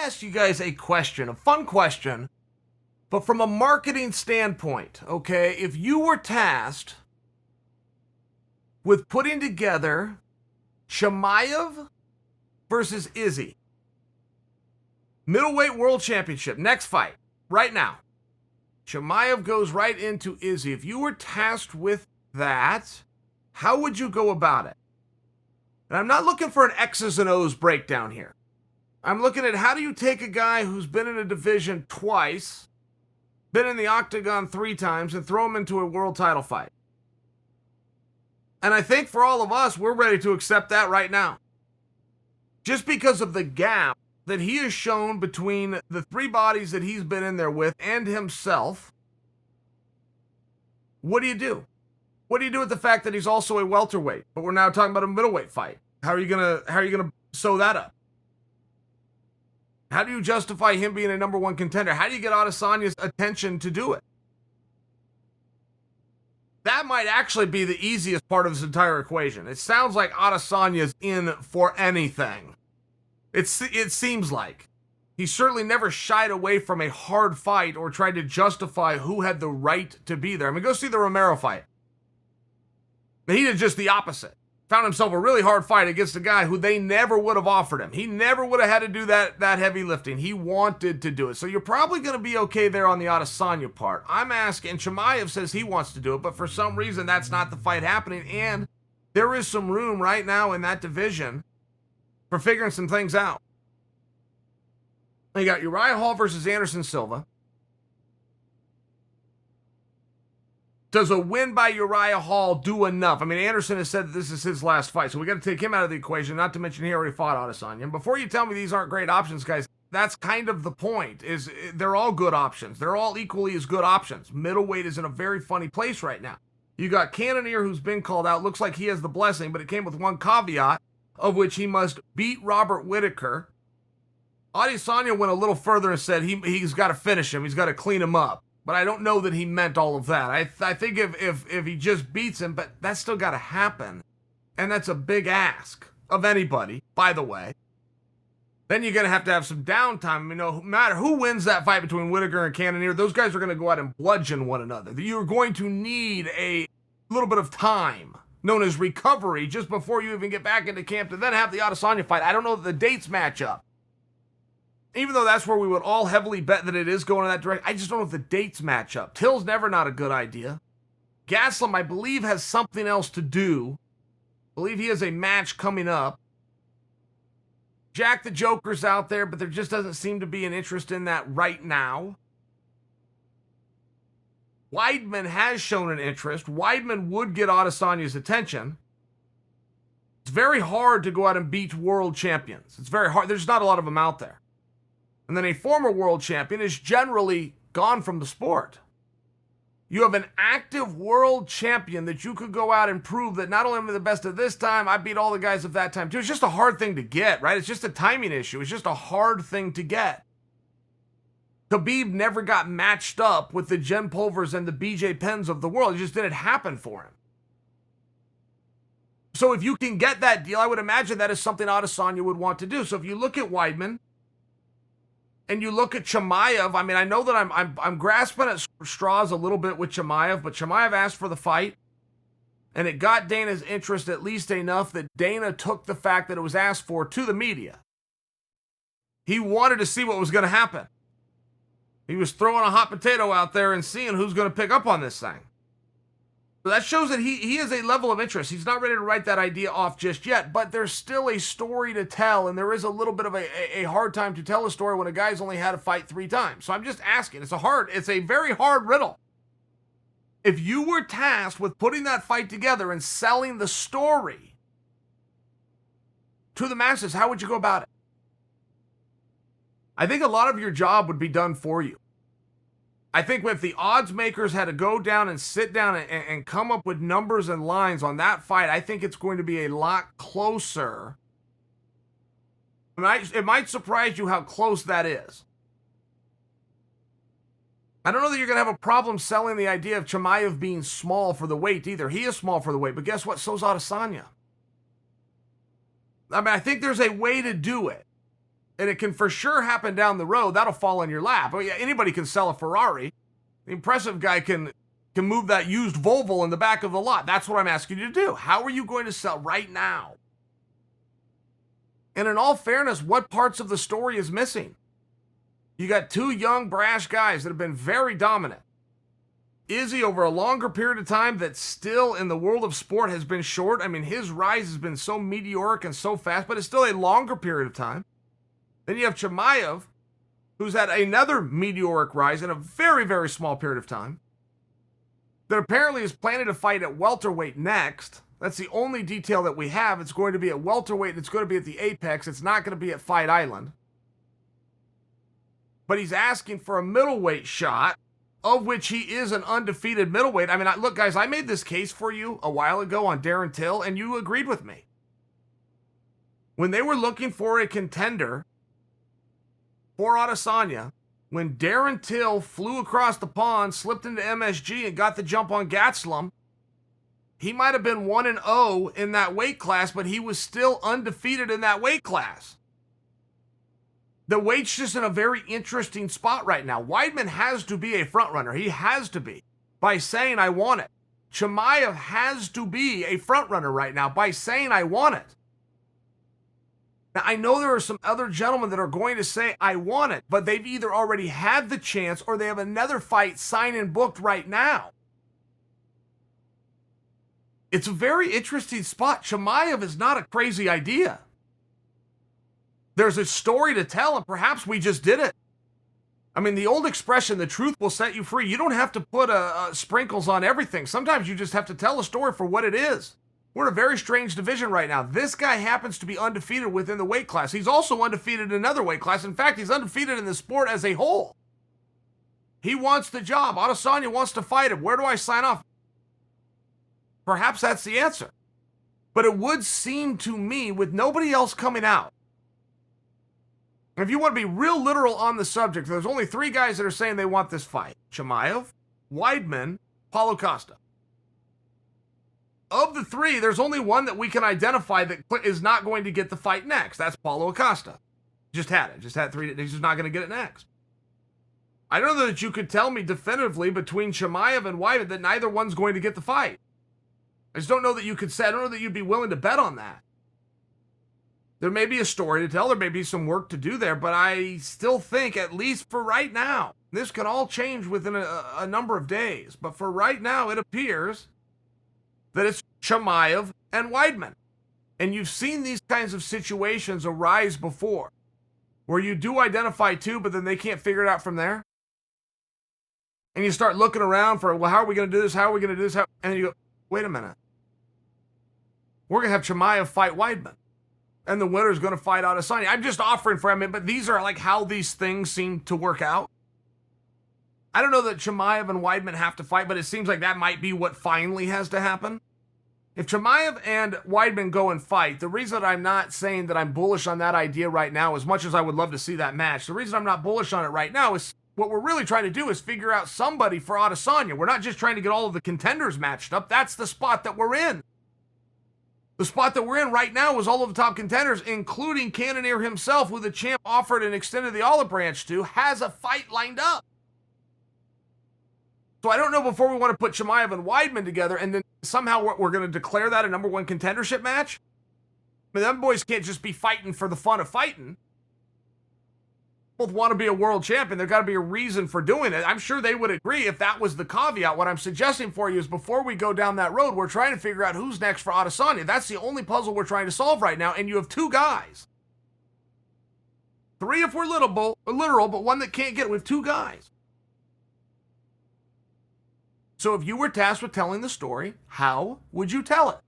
ask you guys a question, a fun question, but from a marketing standpoint, okay? If you were tasked with putting together Chimaev versus Izzy, middleweight world championship, next fight, right now. Chimaev goes right into Izzy. If you were tasked with that, how would you go about it? And I'm not looking for an X's and O's breakdown here. I'm looking at how do you take a guy who's been in a division twice, been in the octagon 3 times, and throw him into a world title fight. And I think for all of us, we're ready to accept that right now. Just because of the gap that he has shown between the 3 bodies that he's been in there with and himself, what do you do? What do you do with the fact that he's also a welterweight, but we're now talking about a middleweight fight? How are you gonna sew that up? How do you justify him being a number 1 contender? How do you get Adesanya's attention to do it? That might actually be the easiest part of this entire equation. It sounds like Adesanya's in for anything. It seems like. He certainly never shied away from a hard fight or tried to justify who had the right to be there. I mean, go see the Romero fight. He did just the opposite. Found himself a really hard fight against a guy who they never would have offered him. He never would have had to do that heavy lifting. He wanted to do it. So you're probably going to be okay there on the Adesanya part. I'm asking, Chimaev says he wants to do it, but for some reason that's not the fight happening. And there is some room right now in that division for figuring some things out. You got Uriah Hall versus Anderson Silva. Does a win by Uriah Hall do enough? I mean, Anderson has said that this is his last fight, so we got to take him out of the equation, not to mention he already fought Adesanya. And before you tell me these aren't great options, guys, that's kind of the point, is they're all good options. They're all equally as good options. Middleweight is in a very funny place right now. You got Cannonier, who's been called out. Looks like he has the blessing, but it came with one caveat, of which he must beat Robert Whittaker. Adesanya went a little further and said he's got to finish him. He's got to clean him up. But I don't know that he meant all of that. I think if he just beats him, but that's still got to happen. And that's a big ask of anybody, by the way. Then you're going to have some downtime. I mean, no matter who wins that fight between Whittaker and Cannonier, those guys are going to go out and bludgeon one another. You're going to need a little bit of time, known as recovery, just before you even get back into camp to then have the Adesanya fight. I don't know that the dates match up. Even though that's where we would all heavily bet that it is going in that direction, I just don't know if the dates match up. Till's never not a good idea. Gaslam, I believe, has something else to do. I believe he has a match coming up. Jack the Joker's out there, but there just doesn't seem to be an interest in that right now. Weidman has shown an interest. Weidman would get Adesanya's attention. It's very hard to go out and beat world champions. It's very hard. There's not a lot of them out there. And then a former world champion is generally gone from the sport. You have an active world champion that you could go out and prove that not only am I the best at this time, I beat all the guys of that time too. It's just a hard thing to get, right? It's just a timing issue. It's just a hard thing to get. Khabib never got matched up with the Jen Pulvers and the BJ Penns of the world. It just didn't happen for him. So if you can get that deal, I would imagine that is something Adesanya would want to do. So if you look at Weidman, and you look at Chimaev, I mean, I know that I'm grasping at straws a little bit with Chimaev, but Chimaev asked for the fight, and it got Dana's interest at least enough that Dana took the fact that it was asked for to the media. He wanted to see what was going to happen. He was throwing a hot potato out there and seeing who's going to pick up on this thing. So that shows that he has a level of interest. He's not ready to write that idea off just yet, but there's still a story to tell, and there is a little bit of a hard time to tell a story when a guy's only had a fight 3 times. So I'm just asking. It's a very hard riddle. If you were tasked with putting that fight together and selling the story to the masses, how would you go about it? I think a lot of your job would be done for you. I think if the odds makers had to go down and sit down and come up with numbers and lines on that fight, I think it's going to be a lot closer. It might surprise you how close that is. I don't know that you're going to have a problem selling the idea of Chimaev being small for the weight either. He is small for the weight, but guess what? So's Adesanya. I mean, I think there's a way to do it. and it can for sure happen down the road. That'll fall in your lap. Oh, yeah, anybody can sell a Ferrari. The impressive guy can move that used Volvo in the back of the lot. That's what I'm asking you to do. How are you going to sell right now? And in all fairness, what parts of the story is missing? You got two young, brash guys that have been very dominant. Izzy, over a longer period of time, that still in the world of sport has been short. I mean, his rise has been so meteoric and so fast, but it's still a longer period of time. Then you have Chimaev, who's had another meteoric rise in a very, very small period of time, that apparently is planning to fight at welterweight next. That's the only detail that we have. It's going to be at welterweight, and it's going to be at the Apex. It's not going to be at Fight Island. But he's asking for a middleweight shot, of which he is an undefeated middleweight. I mean, look, guys, I made this case for you a while ago on Darren Till, and you agreed with me. When they were looking for a contender for Adesanya, when Darren Till flew across the pond, slipped into MSG, and got the jump on Gastelum, he might have been 1-0 in that weight class, but he was still undefeated in that weight class. The weight's just in a very interesting spot right now. Weidman has to be a frontrunner. He has to be, by saying, I want it. Chimaev has to be a frontrunner right now by saying, I want it. Now, I know there are some other gentlemen that are going to say, I want it, but they've either already had the chance or they have another fight signed and booked right now. It's a very interesting spot. Chimaev is not a crazy idea. There's a story to tell, and perhaps we just did it. I mean, the old expression, the truth will set you free. You don't have to put sprinkles on everything. Sometimes you just have to tell a story for what it is. We're in a very strange division right now. This guy happens to be undefeated within the weight class. He's also undefeated in another weight class. In fact, he's undefeated in the sport as a whole. He wants the job. Adesanya wants to fight him. Where do I sign off? Perhaps that's the answer. But it would seem to me, with nobody else coming out, if you want to be real literal on the subject, there's only three guys that are saying they want this fight. Chimaev, Weidman, Paulo Costa. Of the three, there's only one that we can identify that is not going to get the fight next. That's Paulo Costa. Just had it. Just had three. He's just not going to get it next. I don't know that you could tell me definitively between Chimaev and Weidman that neither one's going to get the fight. I just don't know that you could say, I don't know that you'd be willing to bet on that. There may be a story to tell, there may be some work to do there, but I still think, at least for right now, this can all change within a number of days, but for right now, it appears that it's Chimaev and Weidman. And you've seen these kinds of situations arise before, where you do identify two, but then they can't figure it out from there. And you start looking around for, well, how are we going to do this? How are we going to do this? And then you go, wait a minute. We're going to have Chimaev fight Weidman. And the winner's going to fight Adesanya. I'm just offering for him, but these are like how these things seem to work out. I don't know that Chimaev and Weidman have to fight, but it seems like that might be what finally has to happen. If Chimaev and Weidman go and fight, the reason that I'm not saying that I'm bullish on that idea right now, as much as I would love to see that match, the reason I'm not bullish on it right now is what we're really trying to do is figure out somebody for Adesanya. We're not just trying to get all of the contenders matched up. That's the spot that we're in. The spot that we're in right now is all of the top contenders, including Cannonier himself, who the champ offered and extended the olive branch to, has a fight lined up. So I don't know before we want to put Chimaev and Weidman together and then somehow we're going to declare that a number one contendership match. I mean, them boys can't just be fighting for the fun of fighting. Both want to be a world champion. There's got to be a reason for doing it. I'm sure they would agree if that was the caveat. What I'm suggesting for you is before we go down that road, we're trying to figure out who's next for Adesanya. That's the only puzzle we're trying to solve right now, and you have two guys. Three if we're literal, but one that can't get it. We have two guys. So if you were tasked with telling the story, how would you tell it?